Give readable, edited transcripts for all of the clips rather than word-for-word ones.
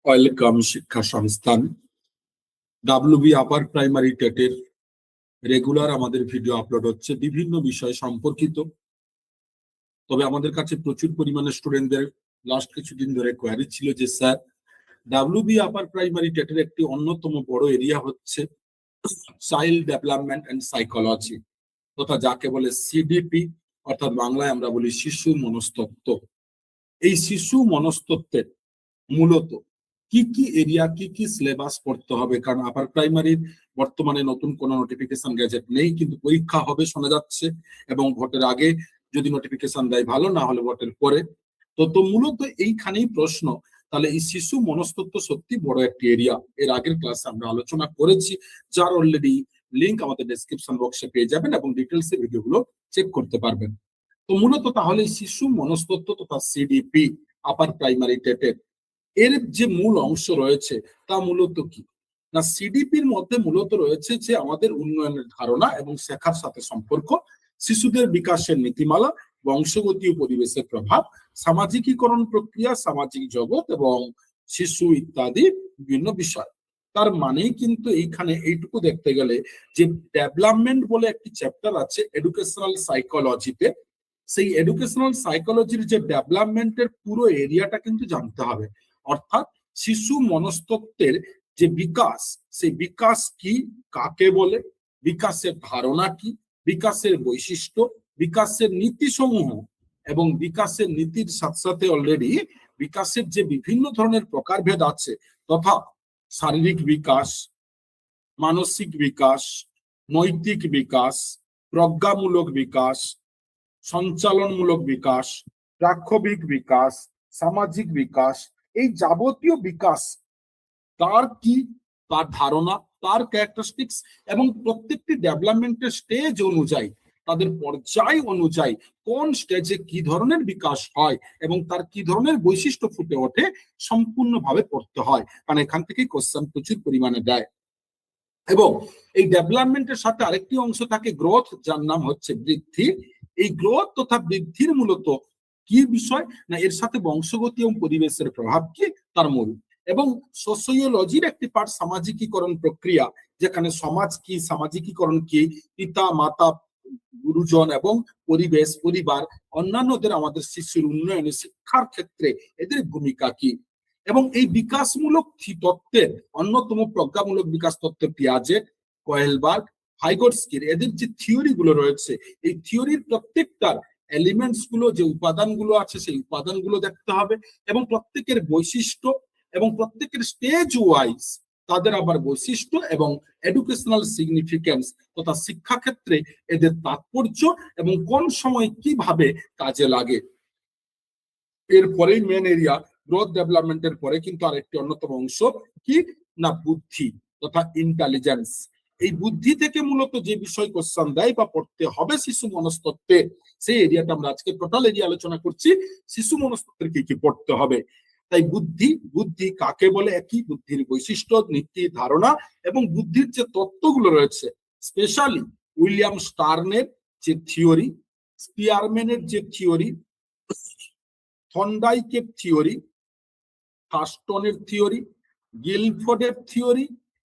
Welcome শিক্ষা সংস্থান WB upper primary টেটের regular আমাদের ভিডিও আপলোড হচ্ছে বিভিন্ন বিষয় সম্পর্কিত। তবে আমাদের কাছে প্রচুর পরিমাণে স্টুডেন্টদের লাস্ট কিছুদিন ধরে কোয়ারি ছিল যে স্যার ডাব্লিউবি আপার প্রাইমারি টেটের একটি অন্যতম বড় এরিয়া হচ্ছে চাইল্ড ডেভেলপমেন্ট এন্ড সাইকোলজি, তথা যাকে বলে সিডিপি, অর্থাৎ বাংলায় আমরা বলি শিশু মনস্তত্ত্ব। এই শিশু মনস্তত্ত্বের মূলত কি কি এরিয়া, কি কি সিলেবাস পড়তে হবে, কারণ আপার প্রাইমারির বর্তমানে নতুন কোনো নোটিফিকেশন গ্যাজেট নেই, কিন্তু পরীক্ষা হবে শোনা যাচ্ছে, এবং ভোটের আগে যদি নোটিফিকেশন দেয় ভালো, না হলে ভোটের পরে। তো মূলত এইখানেই প্রশ্ন, তাহলে এই শিশু মনস্তত্ত্ব সত্যি বড় একটি এরিয়া। এর আগের ক্লাসে আমরা আলোচনা করেছি, যার অলরেডি লিঙ্ক আমাদের ডেসক্রিপশন বক্সে পেয়ে যাবেন এবং ডিটেলস এর ভিডিওগুলো চেক করতে পারবেন। তো মূলত তাহলে শিশু মনস্তত্ত্ব তথা সিডিপি আপার প্রাইমারি টেটের এর যে মূল অংশ রয়েছে তা মূলত কি না, সিডিপির মধ্যে মূলত রয়েছে যে আমাদের উন্নয়নের ধারণা এবং শেখার সাথে সম্পর্ক, শিশুদের বিকাশের নীতিমালা, বংশগতি ও পরিবেশের প্রভাব, সামাজিকীকরণ প্রক্রিয়া, সামাজিক জগৎ এবং শিশু ইত্যাদি বিভিন্ন বিষয়। তার মানেই কিন্তু এইখানে এইটুকু দেখতে গেলে যে ডেভেলপমেন্ট বলে একটি চ্যাপ্টার আছে এডুকেশনাল সাইকোলজিতে, সেই এডুকেশনাল সাইকোলজির যে ডেভেলপমেন্টের পুরো এরিয়াটা কিন্তু জানতে হবে। অর্থাৎ শিশু মনস্তত্ত্বের যে বিকাশ, সেই বিকাশ কি, কাকে বলে, বিকাশের ধারণা কি, বিকাশের বৈশিষ্ট্য, বিকাশের নীতি সমূহ, এবং বিকাশের নীতির সাথে সাথে অলরেডি বিকাশের যে বিভিন্ন ধরনের প্রকারভেদ আছে, তথা শারীরিক বিকাশ, মানসিক বিকাশ, নৈতিক বিকাশ, প্রজ্ঞামূলক বিকাশ, সঞ্চালনমূলক বিকাশ, প্রাক্ষবিক বিকাশ, সামাজিক বিকাশ, এই যাবতীয় বিকাশ তার কি, তার ধারণা, তার ক্যারেক্টারিস্টিক্স, এবং প্রত্যেকটি ডেভেলপমেন্টের স্টেজ অনুযায়ী, তাদের পর্যায় অনুযায়ী কোন স্টেজে কি ধরনের বিকাশ হয় এবং তার কি ধরনের বৈশিষ্ট্য ফুটে ওঠে সম্পূর্ণভাবে পড়তে হয়, কারণ এখান থেকেই কোশ্চেন প্রচুর পরিমাণে দেয়। এবং এই ডেভেলপমেন্টের সাথে আরেকটি অংশ থাকে গ্রোথ, যার নাম হচ্ছে বৃদ্ধি। এই গ্রোথ তথা বৃদ্ধির মূলত কি বিষয় না, এর সাথে বংশগতি এবং পরিবেশের প্রভাব কি তার মূল, এবং সোশিওলজির একটি পার্ট সামাজিকীকরণ প্রক্রিয়া, যেখানে সমাজ কি, সামাজিকীকরণ কি, পিতা মাতা গুরুজন এবং পরিবেশ, পরিবার, অন্যান্যদের আমাদের শিশুর উন্নয়নে শিক্ষার ক্ষেত্রে এদের ভূমিকা কি। এবং এই বিকাশমূলক তত্ত্বের অন্যতম প্রজ্ঞামূলক বিকাশ তত্ত্ব পিয়াজেট, কোয়েলবার্গ, ভাইগোটস্কির এদের যে থিওরি গুলো রয়েছে, এই থিওরির প্রত্যেকটার এলিমেন্টস গুলো, যে উপাদানগুলো আছে, সেই উপাদানগুলো দেখতে হবে, এবং প্রত্যেকের বৈশিষ্ট্য এবং প্রত্যেকের স্টেজ ওয়াইজ তাদের আবার বৈশিষ্ট্য এবং এডুকেশনাল সিগনিফিকেন্স তথা শিক্ষাক্ষেত্রে এদের তাৎপর্য এবং কোন সময় কিভাবে কাজে লাগে। এরপরেই মেন এরিয়া গ্রোথ ডেভেলপমেন্টের পরে কিন্তু আরেকটি অন্যতম অংশ কি না, বুদ্ধি তথা ইন্টেলিজেন্স। এই বুদ্ধি থেকে মূলত যে বিষয় কোশ্চেন দেয় বা পড়তে হবে শিশু মনস্তত্ত্বে, সেই এরিয়াটা আমরা আজকে টোটাল এরিয়া আলোচনা করছি, শিশু মনস্তত্ত্বের কি কি পড়তে হবে। তাই বুদ্ধি, বুদ্ধি কাকে বলে, একই বুদ্ধির বৈশিষ্ট্য, নীতি, ধারণা এবং বুদ্ধির যে তত্ত্বগুলো রয়েছে, স্পেশালি উইলিয়াম স্টার্নের যে থিওরি, স্পিয়ারম্যানের যে থিওরি, থর্নডাইকের থিওরি, থার্স্টনের থিওরি, গিলফোর্ডের থিওরি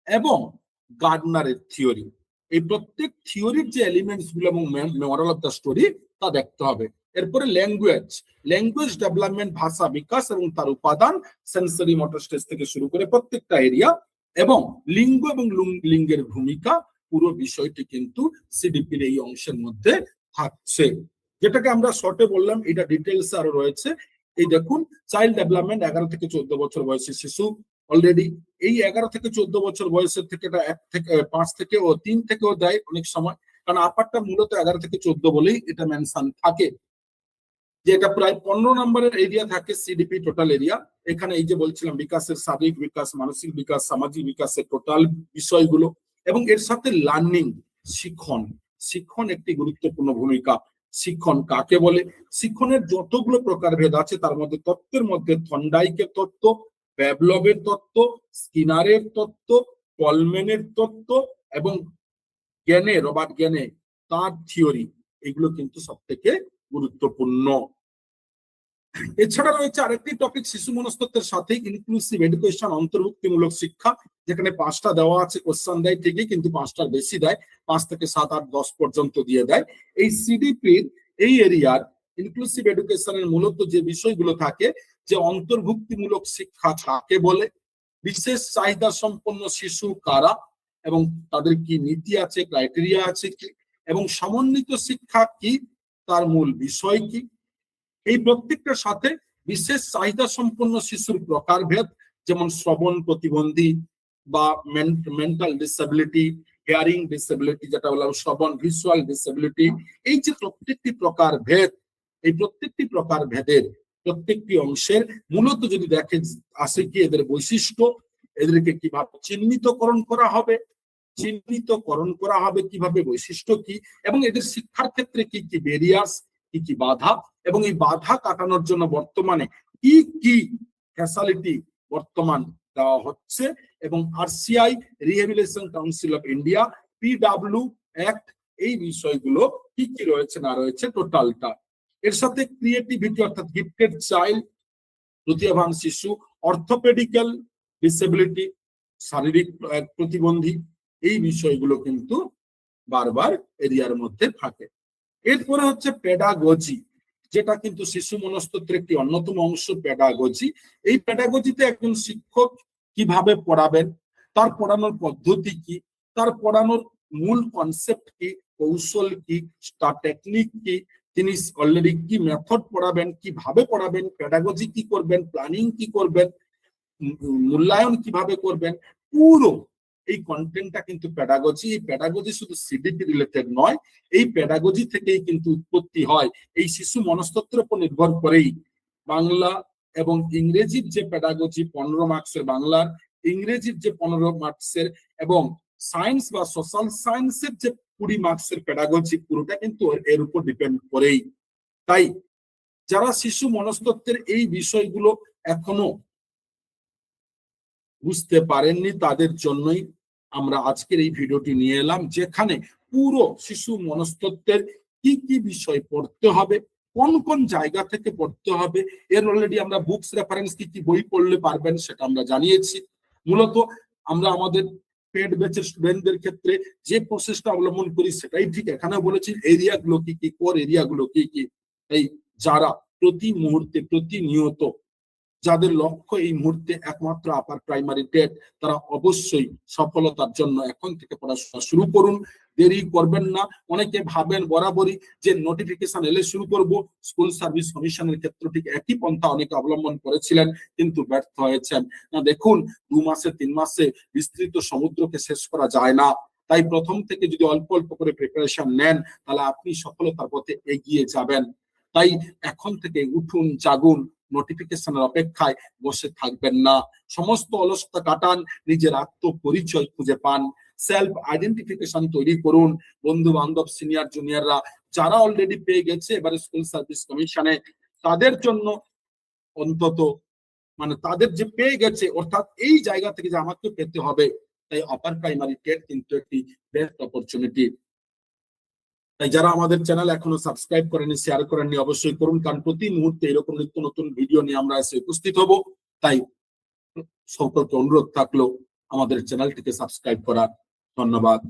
এবং গার্ডনারের থিওরি, এই প্রত্যেক থিওরির যে এলিমেন্টস গুলো এবং মোরাল অফ দ্য স্টোরি তা দেখতে হবে। এরপরে ল্যাঙ্গুয়েজ, ল্যাঙ্গুয়েজ ডেভেলপমেন্ট, ভাষা বিকাশ এবং তার উপাদান, সেন্সরি মোটর স্টেজ থেকে শুরু করে প্রত্যেকটা এরিয়া, এবং লিঙ্গ এবং লিঙ্গের ভূমিকা, পুরো বিষয়টি কিন্তু সিডিপির এই অংশের মধ্যে থাকছে। যেটাকে আমরা শর্টে বললাম, এটা ডিটেলস আরো রয়েছে। এই দেখুন, চাইল্ড ডেভেলপমেন্ট 11 থেকে 14 বছর বয়সী শিশু, অলরেডি এই 11 থেকে 14 বছর বয়সের থেকে 1 থেকে 5 থেকে ও 3 থেকেও দেয় অনেক সময়, কারণ আপারটা মূলত 11 থেকে 14 বলেই এটা মেনশন থাকে, যে এটা প্রায় 15 নম্বরের এরিয়া থাকে সিডিপি টোটাল এরিয়া। এখানে এই যে বলছিলাম বিকাশের শারীরিক বিকাশ, মানসিক বিকাশ, সামাজিক বিকাশের টোটাল বিষয়গুলো, এবং এর সাথে লার্নিং, শিক্ষণ, শিক্ষণ একটি গুরুত্বপূর্ণ ভূমিকা। শিক্ষণ কাকে বলে, শিক্ষণের যতগুলো প্রকারভেদ আছে তার মধ্যে তত্ত্বের মধ্যে থর্নডাইকের তত্ত্ব, প্যাভলভের তত্ত্ব, স্কিনারের তত্ত্ব, কলম্যানের তত্ত্ব এবং জ্ঞানে, রবার্ট জ্ঞানে তার থিওরি, এগুলো কিন্তু সব থেকে গুরুত্বপূর্ণ। এছাড়া রয়েছে আরেকটি টপিক শিশু মনস্তত্ত্বের সাথে ইনক্লুসিভ এডুকেশন, অন্তর্ভুক্তিমূলক শিক্ষা, যেখানে 5টা দেওয়া আছে, কোশ্চেন দেয় ঠিকই কিন্তু 5টার বেশি দেয়, 5 থেকে 7, 8, 10 পর্যন্ত দিয়ে দেয়। এই সিডিপির এই এরিয়ার ইনক্লুসিভ এডুকেশনের মূলত যে বিষয়গুলো থাকে, যে অন্তর্ভুক্তিমূলক শিক্ষা কাকে বলে, বিশেষ চাহিদা সম্পন্ন শিশু কারা এবং তাদের কি নীতি আছে, ক্রাইটেরিয়া আছে কি, এবং সমন্বিত শিক্ষা কি, তার মূল বিষয় কি, এই প্রত্যেকটার সাথে বিশেষ চাহিদা সম্পন্ন শিশুর প্রকারভেদ, যেমন শ্রবণ প্রতিবন্ধী বা মেন্টাল ডিসেবিলিটি, হিয়ারিং ডিসেবিলিটি যেটা বললাম, শ্রবণ ভিজুয়াল ডিসেবিলিটি, এই যে প্রত্যেকটি প্রকারভেদ, এই প্রত্যেকটি প্রকারভেদের প্রত্যেকটি অংশের মূলত যদি দেখে আসে কি এদের বৈশিষ্ট্য, এদেরকে কিভাবে চিহ্নিতকরণ করা হবে, কিভাবে, বৈশিষ্ট্য কি, এবং এদের শিক্ষার ক্ষেত্রে কি কি ব্যারিয়ার্স, কি কি বাধা, এবং এই বাধা কাটানোর জন্য বর্তমানে কি কি ফ্যাসিলিটি বর্তমান দেওয়া হচ্ছে, এবং RCI, rehabilitation council of India, PW act, এই বিষয়গুলো কি কি রয়েছে না রয়েছে টোটালটা। এর সাথে ক্রিয়েটিভিটি অর্থাৎ গিফটেড চাইল্ড, প্রতিভাবান শিশু, অর্থোপেডিক্যাল ডিসেবিলিটি, শারীরিক প্রতিবন্ধী, এই বিষয়গুলো কিন্তু বারবার এরিয়ার মধ্যে থাকে। এরপরে হচ্ছে পেডাগজি, যেটা কিন্তু শিশু মনস্তত্ত্বের একটি অন্যতম অংশ, পেডাগজি। এই পেডাগজিতে একজন শিক্ষক কিভাবে পড়াবেন, তার পড়ানোর পদ্ধতি কি, তার পড়ানোর মূল কনসেপ্ট কি, কৌশল কি, তার টেকনিক কি, তিনি অলরেডি কি মেথড পড়াবেন, কিভাবে পড়াবেন, পেডাগজি কি করবেন, প্ল্যানিং কি করবেন, মূল্যায়ন কিভাবে করবেন, পুরো এই কন্টেন্টটা কিন্তু পেডাগজি। এই পেডাগজি শুধু সিডিপি রিলেটেড নয়, এই পেডাগজি থেকেই কিন্তু উৎপত্তি হয়। এই শিশু মনস্তত্ত্বের উপর নির্ভর করেই বাংলা এবং ইংরেজির যে পেডাগজি 15 মার্কসের বাংলার, ইংরেজির যে 15 মার্কসের, এবং সায়েন্স বা সোশ্যাল সায়েন্সের যে 20 মার্কসের পেডাগজি, পুরোটা কিন্তু এর উপর ডিপেন্ড করেই। তাই যারা শিশু মনস্তত্ত্বের এই বিষয়গুলো এখনো বুঝতে পারেননি, তাদের জন্যই আমরা আজকের এই ভিডিওটি নিয়ে এলাম, যেখানে পুরো শিশু মনস্তত্ত্বের কি কি বিষয় পড়তে হবে, কোন কোন জায়গা থেকে পড়তে হবে, এর অলরেডি আমরা বুকস রেফারেন্স কি কি বই পড়লে পারবেন সেটা আমরা জানিয়েছি। মূলত আমরা আমাদের পেড ব্যাচের স্টুডেন্টদের ক্ষেত্রে যে প্রসেসটা অবলম্বন করি সেটাই ঠিক এখানে বলেছি, এরিয়াগুলো কি কি, কোর এরিয়াগুলো কি কি। এই যারা প্রতি মুহূর্তে, প্রতিনিয়ত, যাদের লক্ষ্য এই মুহূর্তে একমাত্র আপার প্রাইমারি টেট, তারা অবশ্যই সফলতার জন্য এখন থেকে পড়াশোনা শুরু করুন, দেরি করবেন না। অনেকে ভাবেন বরাবরই যে নোটিফিকেশন এলে শুরু করব, স্কুল সার্ভিস কমিশনের ক্ষেত্রে ঠিক একই পন্থা অনেকে অবলম্বন করেছিলেন কিন্তু ব্যর্থ হয়েছেন। না, দেখুন 2 মাসে 3 মাসে বিস্তৃত সমুদ্রকে শেষ করা যায় না। তাই প্রথম থেকে যদি অল্প অল্প করে প্রিপারেশন নেন, তাহলে আপনি সফলতার পথে এগিয়ে যাবেন। তাই এখন থেকে উঠুন, জাগুন, নোটিফিকেশনের অপেক্ষায় বসে থাকবেন না। সমস্ত অলসতা কাটান, নিজের আত্মপরিচয় খুঁজে পান, সেলফ আইডেন্টিফিকেশন তৈরি করুন। বন্ধু বান্ধব, সিনিয়র জুনিয়ররা যারা অলরেডি পেয়ে গেছে এবারে স্কুল সার্ভিস কমিশনে, তাদের জন্য অন্তত তাদের যে পেয়ে গেছে, অর্থাৎ এই জায়গা থেকে যে আমাকে পেতে হবে, তাই আপার প্রাইমারি টেট কিন্তু একটি বেস্ট অপরচুনিটি। তাই যারা আমাদের চ্যানেল এখনো সাবস্ক্রাইব করেনি, শেয়ার করেননি, অবশ্যই করুন, কারণ প্রতি মুহূর্তে এরকম নিত্য নতুন ভিডিও নিয়ে আমরা এসে উপস্থিত হব। তাই সকলকে অনুরোধ থাকলো আমাদের চ্যানেলটিকে সাবস্ক্রাইব করার। ধন্যবাদ।